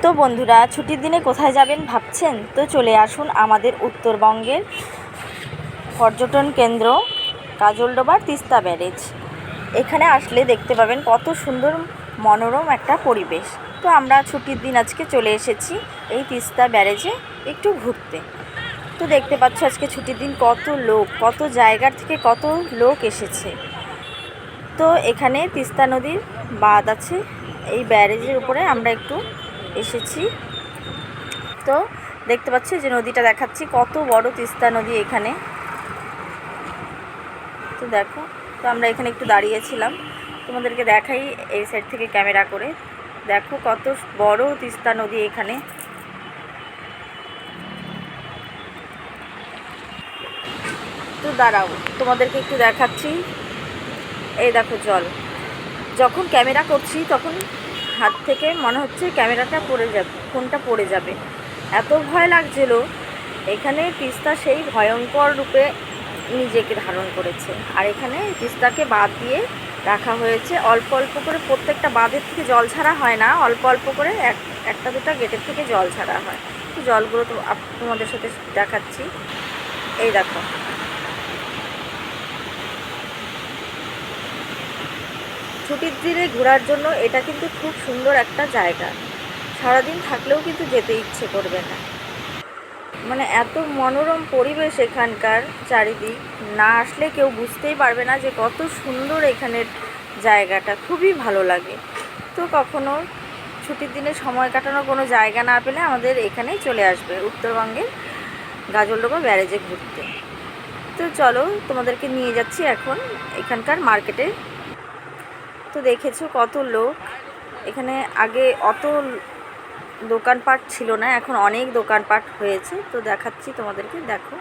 তো বন্ধুরা, ছুটির দিনে কোথায় যাবেন ভাবছেন? তো চলে আসুন আমাদের উত্তরবঙ্গের পর্যটন কেন্দ্র কাজলডোবার তিস্তা ব্যারেজ। এখানে আসলে দেখতে পাবেন কত সুন্দর মনোরম একটা পরিবেশ। তো আমরা ছুটির দিন আজকে চলে এসেছি এই তিস্তা ব্যারেজে একটু ঘুরতে। তো দেখতে পাচ্ছ আজকে ছুটির দিন কত লোক, কত জায়গার থেকে কত লোক এসেছে। তো এখানে তিস্তা নদীর বাঁধ আছে, এই ব্যারেজের উপরে আমরা একটু এসেছি। তো দেখতে পাচ্ছি যে নদীটা দেখাচ্ছি, কত বড় তিস্তা নদী এখানে। তো দেখো, তো আমরা এখানে একটু দাঁড়িয়েছিলাম, তোমাদেরকে দেখাই এই সাইড থেকে ক্যামেরা করে। দেখো কত বড় তিস্তা নদী এখানে। তো দাঁড়াও, তোমাদেরকে একটু দেখাচ্ছি। এই দেখো জল, যখন ক্যামেরা করছি তখন হাত থেকে মনে হচ্ছে ক্যামেরাটা পড়ে যাবে, ফোনটা পড়ে যাবে, এত ভয় লাগছিল। এখানে তিস্তা সেই ভয়ঙ্কর রূপে নিজেকে ধারণ করেছে। আর এখানে তিস্তাকে বাঁধ দিয়ে রাখা হয়েছে, অল্প অল্প করে। প্রত্যেকটা বাঁধের থেকে জল ছাড়া হয় না, অল্প অল্প করে একটা দুটা গেটের থেকে জল ছাড়া হয়। তো জলগুলো তো তোমাদের সাথে দেখাচ্ছি। এই দেখো, ছুটির দিনে ঘোরার জন্য এটা কিন্তু খুব সুন্দর একটা জায়গা। সারাদিন থাকলেও কিন্তু যেতে ইচ্ছে করবে না, মানে এত মনোরম পরিবেশ এখানকার চারিদিক। না আসলে কেউ বুঝতেই পারবে না যে কত সুন্দর এখানের জায়গাটা, খুবই ভালো লাগে। তো কখনো ছুটির দিনে সময় কাটানোর কোনো জায়গা না পেলে আমাদের এখানেই চলে আসবে, উত্তরবঙ্গের গাজলডোবা ব্যারেজে ঘুরতে। তো চলো, তোমাদেরকে নিয়ে যাচ্ছি এখন এখানকার মার্কেটে। তো দেখেছো কত লোক এখানে। আগে অত দোকানপাট ছিল না, এখন অনেক দোকানপাট হয়েছে। তো দেখাচ্ছি তোমাদেরকে, দেখো